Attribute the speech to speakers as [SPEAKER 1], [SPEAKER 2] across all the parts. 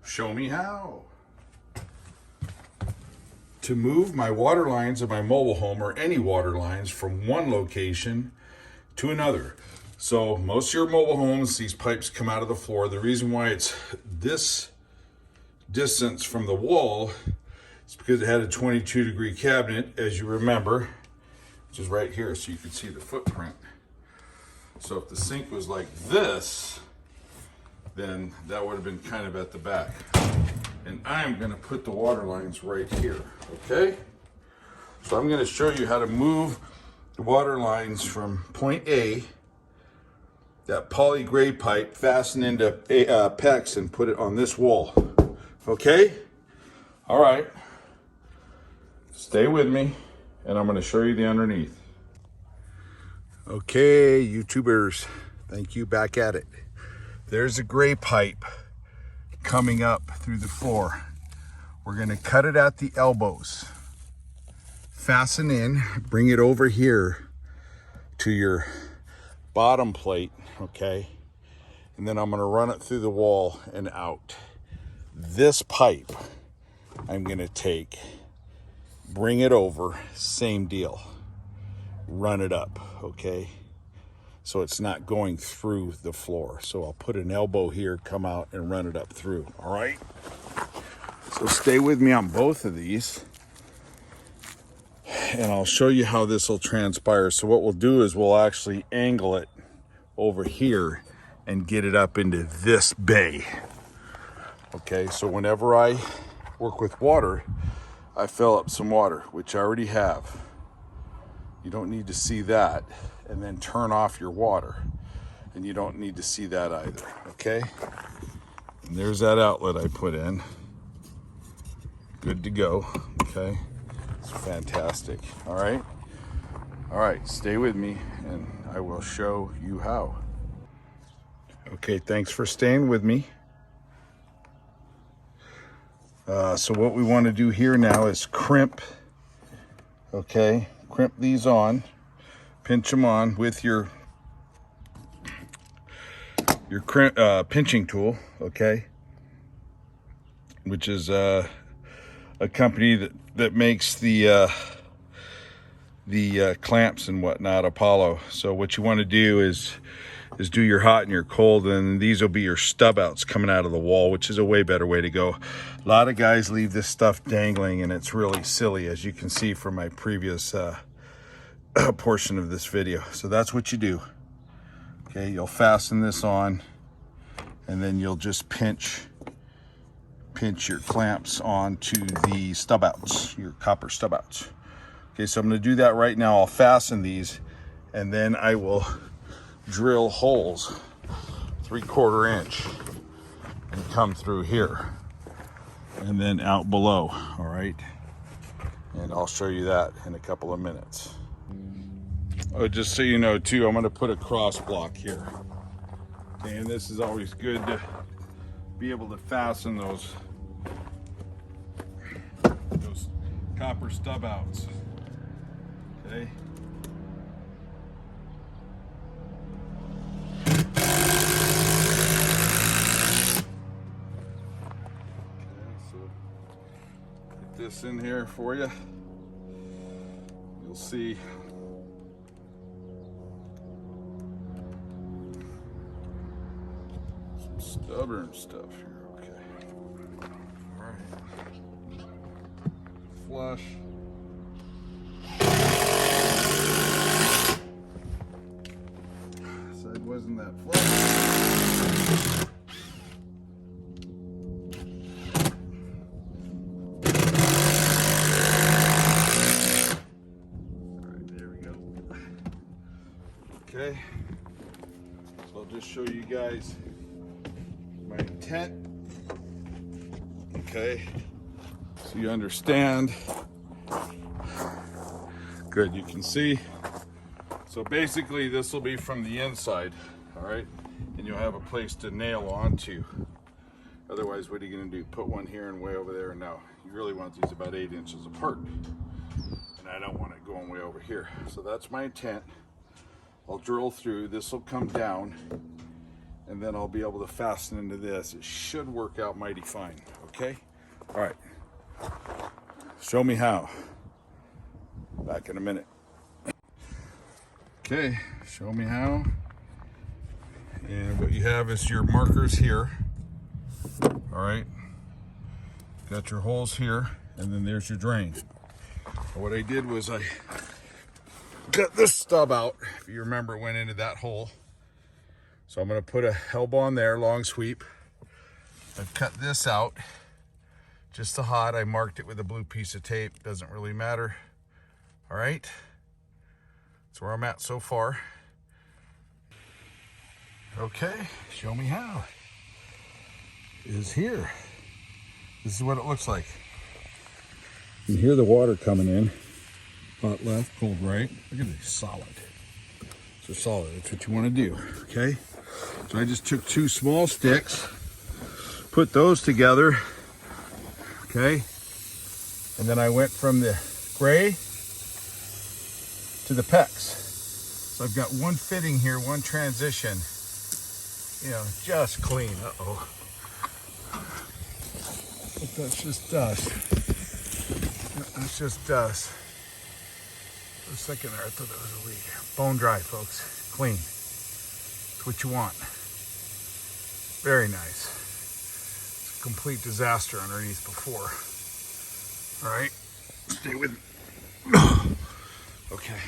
[SPEAKER 1] Show me how. To move my water lines of my mobile home or any water lines from one location to another. So most of your mobile homes, these pipes come out of the floor. The reason why it's this distance from the wall is because it had a 22-degree cabinet, as you remember, which is right here, so you can see the footprint. So if the sink was like this, then that would have been kind of at the back. And I'm gonna put the water lines right here, okay? So I'm gonna show you how to move the water lines from point A, that poly gray pipe, fasten into PEX and put it on this wall, okay? All right, stay with me and I'm gonna show you the underneath. Okay, YouTubers, thank you, back at it. There's a gray pipe coming up through the floor. We're gonna cut it at the elbows. Fasten in, bring it over here to your bottom plate, okay? And then I'm gonna run it through the wall and out. This pipe, I'm gonna take, bring it over, same deal. Run it up, okay? So it's not going through the floor. So I'll put an elbow here, come out and run it up through, all right? So stay with me on both of these and I'll show you how this will transpire. So what we'll do is we'll actually angle it over here and get it up into this bay. Okay, so whenever I work with water, I fill up some water, which I already have. You don't need to see that. And then turn off your water. And you don't need to see that either, okay? And there's that outlet I put in. Good to go, okay? It's fantastic, all right? All right, stay with me and I will show you how. Okay, thanks for staying with me. So what we want to do here now is crimp, okay? Crimp these on. Pinch them on with your pinching tool, okay? Which is a company that makes the clamps and whatnot, Apollo. So what you want to do is do your hot and your cold, and these will be your stub outs coming out of the wall, which is a way better way to go. A lot of guys leave this stuff dangling, and it's really silly, as you can see from my previous portion of this video. So that's what you do. Okay, you'll fasten this on and then you'll just pinch your clamps onto the stub outs, your copper stub outs. Okay, so I'm going to do that right now. I'll fasten these and then I will drill holes 3/4 inch and come through here and then out below. All right, and I'll show you that in a couple of minutes. Oh, just so you know too, I'm going to put a cross block here. Okay, and this is always good to be able to fasten those copper stub outs. Okay. So get this in here for you. You'll see stubborn stuff here, okay. All right. Flush. Side wasn't that flush. All right, there we go. Okay. So I'll just show you guys my intent, okay, so you understand. Good, you can see. So basically this will be from the inside, all right, and you'll have a place to nail onto. Otherwise, what are you going to do? Put one here and way over there? No, you really want these about 8 inches apart, and I don't want it going way over here. So that's my intent. I'll drill through. This will come down and then I'll be able to fasten into this. It should work out mighty fine, okay? All right, show me how. Back in a minute. Okay, show me how. And what you have is your markers here. All right, got your holes here, and then there's your drain. What I did was I cut this stub out. If you remember, it went into that hole. So I'm going to put a elbow on there, long sweep. I've cut this out just to hot. I marked it with a blue piece of tape. Doesn't really matter. All right, that's where I'm at so far. Okay, show me how. Is here. This is what it looks like. You hear the water coming in. Hot left, cold right. Look at this, solid. So solid, that's what you want to do, okay? So I just took 2 small sticks, put those together, okay? And then I went from the gray to the PEX. So I've got one fitting here, one transition, you know, just clean. Uh-oh. But that's just dust. That's just dust. For a second there, I thought that was a leak. Bone dry, folks. Clean. That's what you want. Very nice. It's a complete disaster underneath before. All right, stay with me. Okay,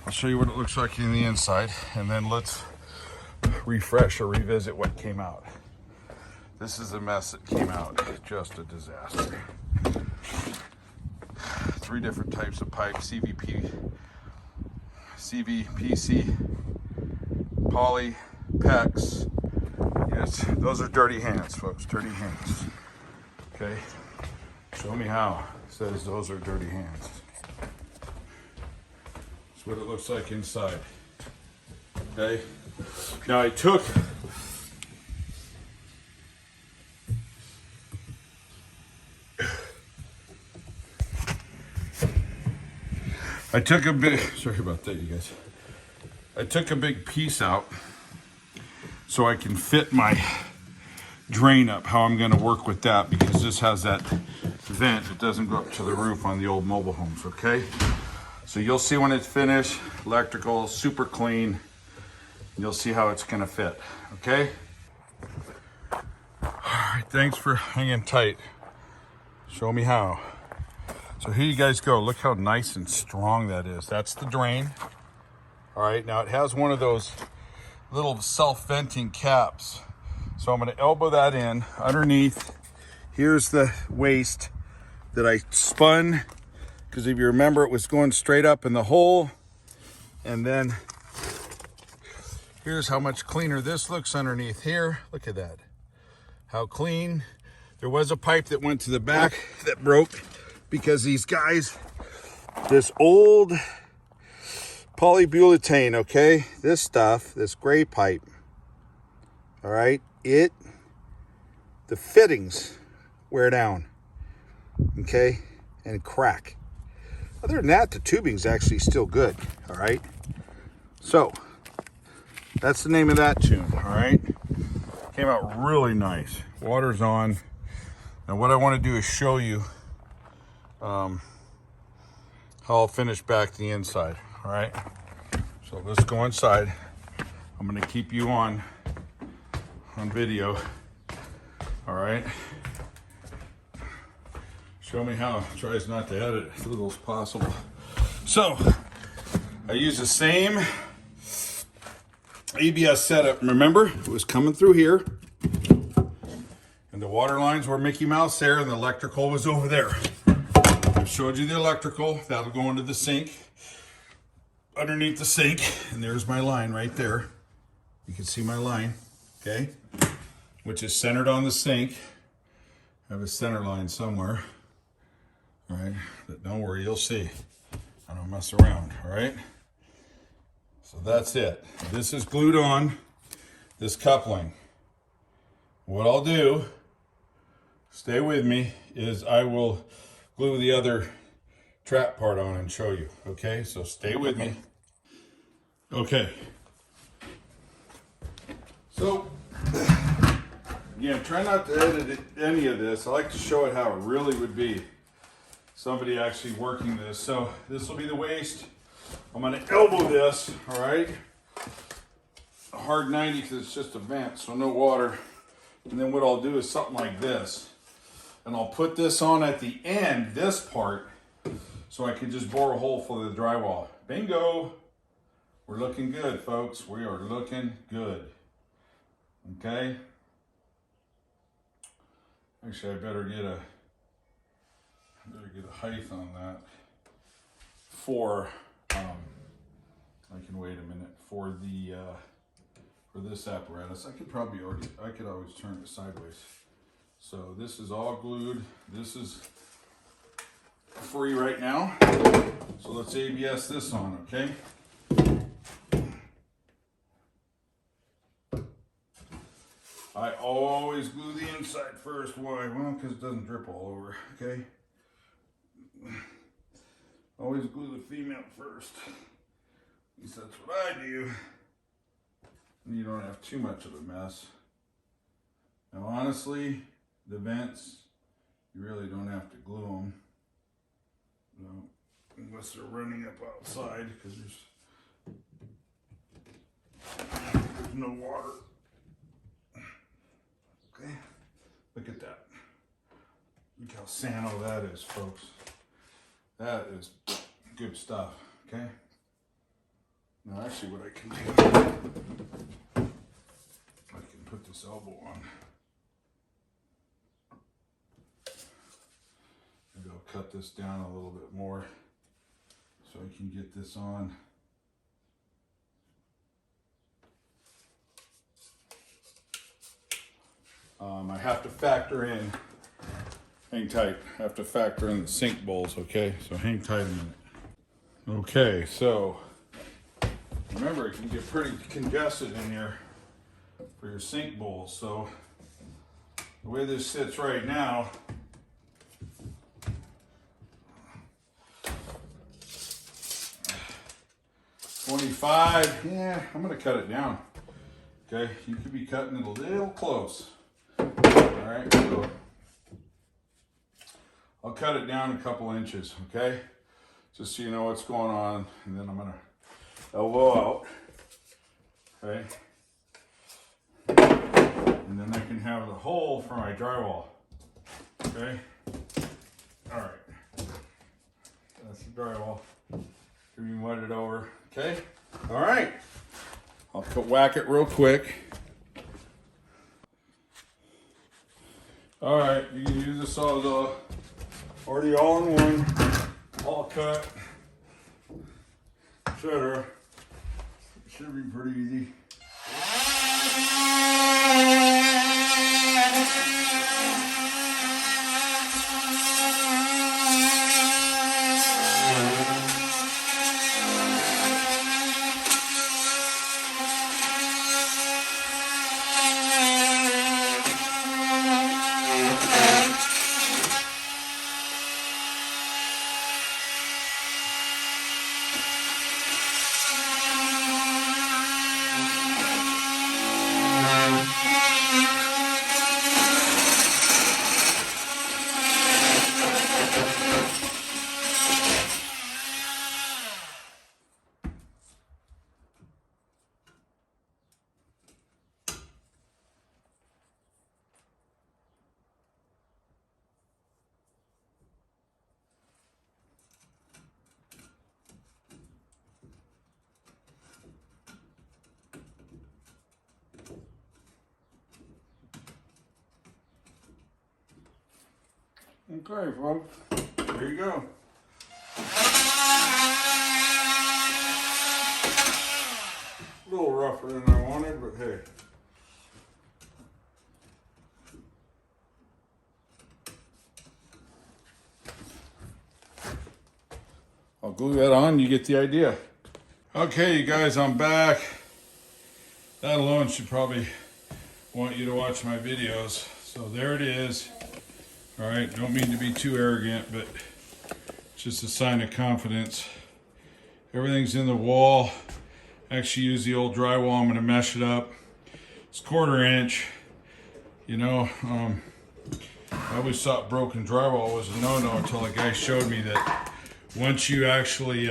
[SPEAKER 1] I'll show you what it looks like in the inside, and then let's refresh or revisit what came out. This is a mess that came out, just a disaster. 3 different types of pipe, CVP, CVPC, poly, PEX. Yes, those are dirty hands, folks, dirty hands. Okay, show me how. It says those are dirty hands. That's what it looks like inside. Okay, now I took a big, sorry about that, you guys. I took a big piece out so I can fit my drain up, how I'm gonna work with that, because this has that vent. It doesn't go up to the roof on the old mobile homes, okay? So you'll see when it's finished, electrical, super clean. You'll see how it's gonna fit, okay? All right, thanks for hanging tight. Show me how. So here you guys go. Look how nice and strong that is. That's the drain. All right, now it has one of those little self-venting caps. So I'm gonna elbow that in underneath. Here's the waste that I spun, because if you remember, it was going straight up in the hole. And then here's how much cleaner this looks underneath here. Look at that, how clean. There was a pipe that went to the back that broke, because these guys, this old polybutane, okay, this stuff, this gray pipe, all right, the fittings wear down, okay, and crack. Other than that, the tubing's actually still good, all right? So that's the name of that tune, all right? Came out really nice. Water's on. Now what I want to do is show you how I'll finish back the inside. All right, so let's go inside. I'm going to keep you on video. All right, show me how. Tries not to edit as little as possible. So I use the same ABS setup. Remember, it was coming through here, and the water lines were Mickey Mouse there, and the electrical was over there. I showed you the electrical. That'll go into the sink, underneath the sink, and there's my line right there. You can see my line, okay, which is centered on the sink. I have a center line somewhere, all right, but don't worry, you'll see. I don't mess around, all right? So that's it. This is glued on, this coupling. What I'll do, stay with me, is I will glue the other trap part on and show you, okay? So stay with me. Okay. So, again, try not to edit any of this. I like to show it how it really would be. Somebody actually working this. So this will be the waist. I'm gonna elbow this, all right? A hard 90 because it's just a vent, so no water. And then what I'll do is something like this. And I'll put this on at the end, this part, so I can just bore a hole for the drywall. Bingo! We're looking good, folks. We are looking good. Okay? Actually, I better get a height on that for I can wait a minute for the for this apparatus. I could always turn it sideways. So this is all glued. This is free right now. So let's ABS this on, okay? I always glue the inside first. Why? Well, because it doesn't drip all over, okay? Always glue the female first. At least that's what I do. And you don't have too much of a mess. Now honestly, the vents, you really don't have to glue them. No, unless they're running up outside, because there's no water. Okay, look at that. Look how sano that is, folks. That is good stuff, okay? Now actually what I can do, I can put this elbow on. Maybe I'll cut this down a little bit more so I can get this on. I have to factor in, hang tight, I have to factor in the sink bowls, okay? So hang tight a minute. Okay, so remember, it can get pretty congested in here for your sink bowls. So the way this sits right now, $25, yeah, I'm gonna cut it down. Okay, you could be cutting it a little close. All right, so I'll cut it down a couple inches, okay? Just so you know what's going on, and then I'm gonna elbow out, okay? And then I can have the hole for my drywall, okay? All right, that's the drywall. You can wet it over, okay? All right, I'll whack it real quick. All right, you can use the Sawzall, already all in one, all cut, etc. Should be pretty easy. Okay, folks, there you go. A little rougher than I wanted, but hey. I'll glue that on, you get the idea. Okay, you guys, I'm back. That alone should probably want you to watch my videos. So there it is. All right, don't mean to be too arrogant, but it's just a sign of confidence. Everything's in the wall. Actually use the old drywall, I'm gonna mesh it up. It's 1/4 inch. You know, I always thought broken drywall was a no-no until a guy showed me that once you actually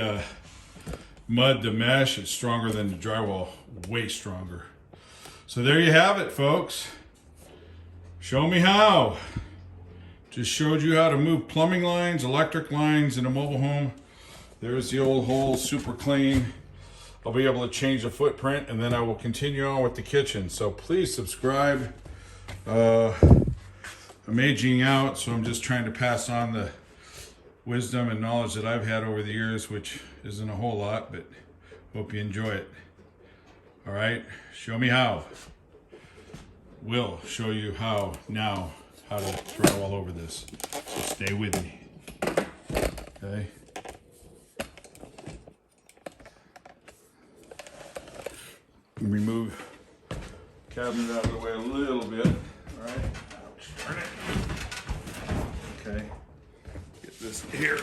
[SPEAKER 1] mud the mesh, it's stronger than the drywall, way stronger. So there you have it, folks. Show me how. Just showed you how to move plumbing lines, electric lines in a mobile home. There's the old hole, super clean. I'll be able to change the footprint, and then I will continue on with the kitchen. So please subscribe. I'm aging out, so I'm just trying to pass on the wisdom and knowledge that I've had over the years, which isn't a whole lot, but hope you enjoy it. All right, show me how. We'll show you how now, how to throw all over this. So stay with me, okay? Remove cabinet out of the way a little bit. All right. Ouch, darn it. Okay. Get this here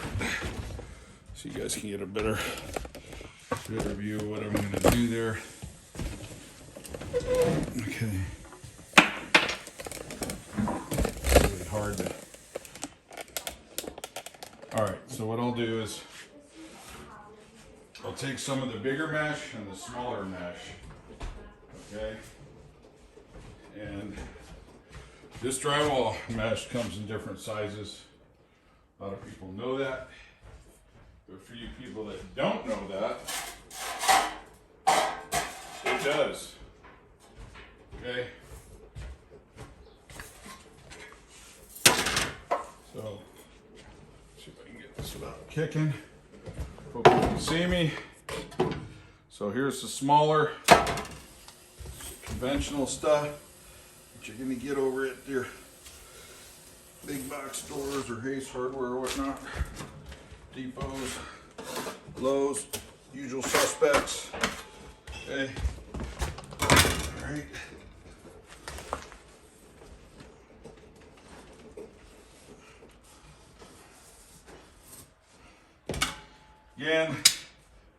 [SPEAKER 1] so you guys can get a better view of what I'm going to do there. Okay. It's really hard to. All right. So what I'll do is I'll take some of the bigger mesh and the smaller mesh. Okay, and this drywall mesh comes in different sizes. A lot of people know that, but for you people that don't know that, it does. Okay, so see if I can get this without kicking. Hope you can see me. So here's the smaller conventional stuff that you're going to get over at your big box stores or Ace Hardware or whatnot, Depots, Lowe's, usual suspects. Okay, all right. Again,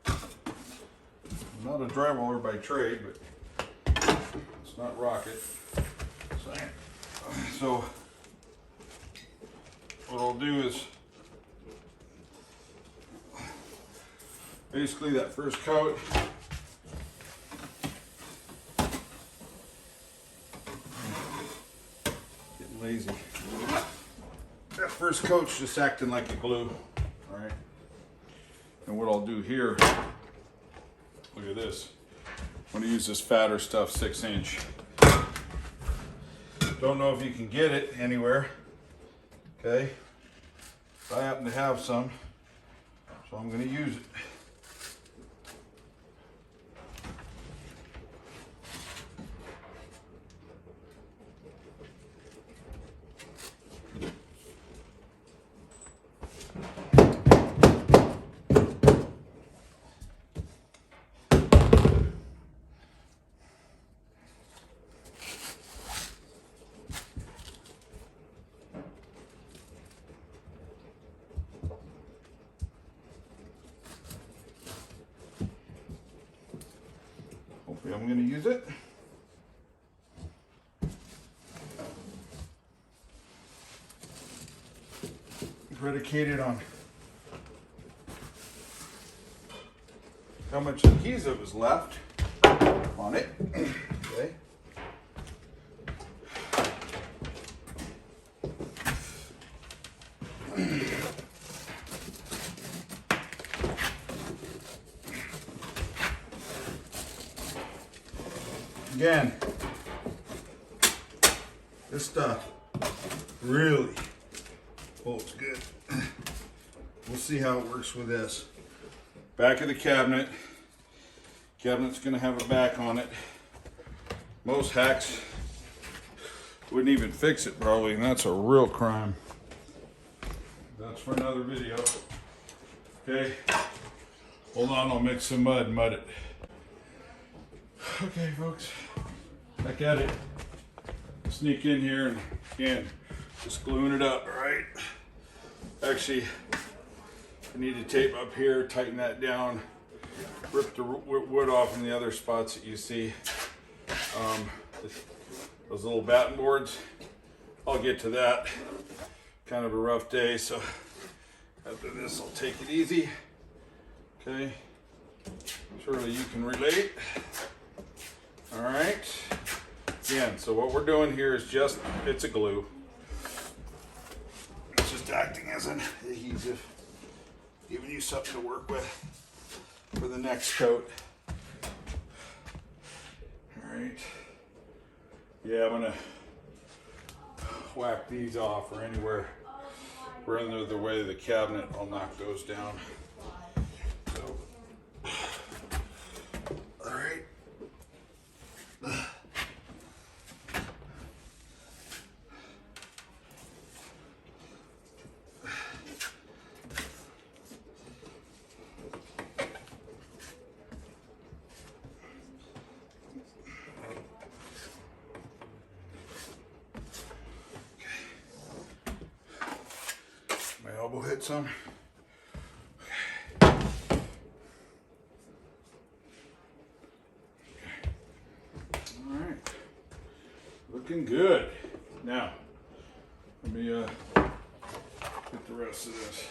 [SPEAKER 1] I'm not a drywaller by trade, but it's not rocket science. So what I'll do is basically that first coat, getting lazy. That first coat's just acting like a glue. All right. And what I'll do here, look at this. I'm going to use this fatter stuff, 6-inch. Don't know if you can get it anywhere. Okay. I happen to have some, so I'm going to use it. I'm going to use it. Predicated on how much adhesive is left on it. Okay. Again, this stuff really holds good. We'll see how it works with this. Back of the cabinet. Cabinet's gonna have a back on it. Most hacks wouldn't even fix it probably, and that's a real crime. That's for another video. Okay, hold on, I'll mix some mud and mud it. Okay, folks, back at it. Sneak in here and again, just gluing it up, all right? Actually, I need to tape up here, tighten that down, rip the wood off in the other spots that you see. those little batten boards. I'll get to that. Kind of a rough day, so after this I'll take it easy. Okay, surely you can relate. All right, again, so what we're doing here is just, it's a glue. It's just acting as an adhesive, giving you something to work with for the next coat. All right, yeah, I'm gonna whack these off or anywhere we're under the way of the cabinet. I'll knock those down. So, all right. My elbow hit some. Okay. All right. Looking good. Now, let me get the rest of this.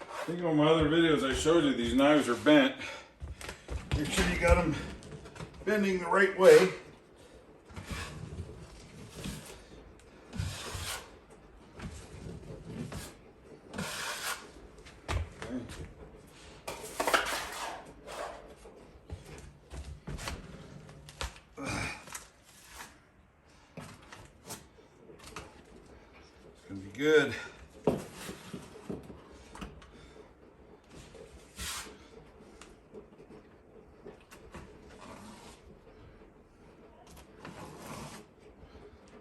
[SPEAKER 1] I think on my other videos I showed you these knives are bent. Make sure you got them bending the right way. Gonna be good.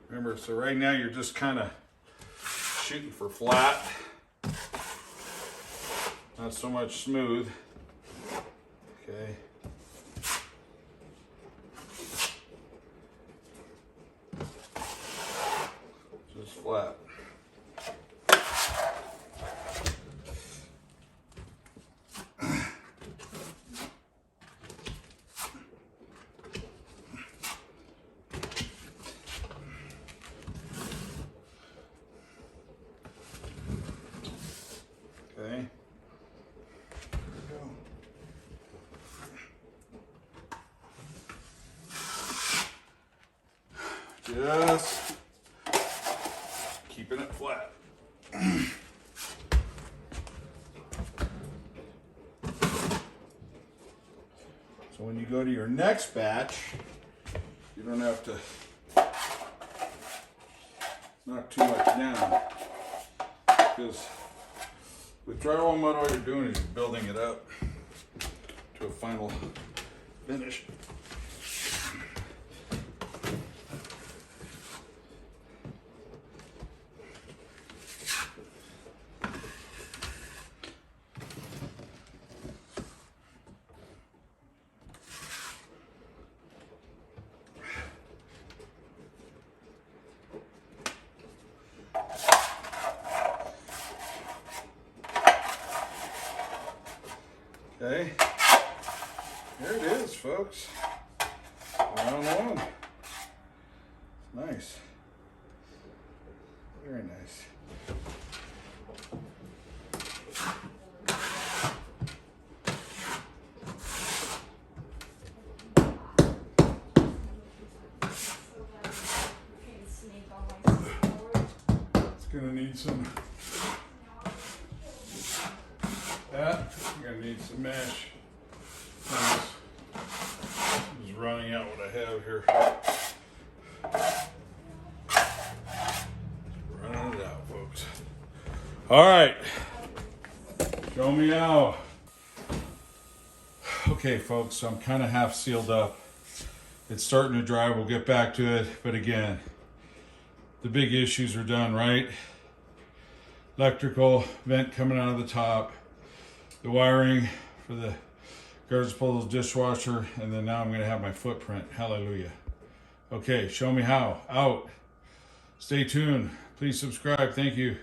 [SPEAKER 1] Remember, so right now you're just kind of shooting for flat, not so much smooth. Okay. Just flat. Okay. Just keeping it flat. So when you go to your next batch, you don't have to knock too much down, because with drywall mud, all you're doing is building it up to a final finish. Okay, there it is, folks. Round one. Nice. Very nice. It's gonna need some that. You're gonna need some mesh. I'm just running out what I have here. Running it out, folks. All right. Show me how. Okay, folks, so I'm kind of half sealed up. It's starting to dry. We'll get back to it. But again, the big issues are done, right? Electrical vent coming out of the top. The wiring for the garbage disposal dishwasher, and then now I'm going to have my footprint. Hallelujah. Okay, show me how. Out. Stay tuned. Please subscribe. Thank you.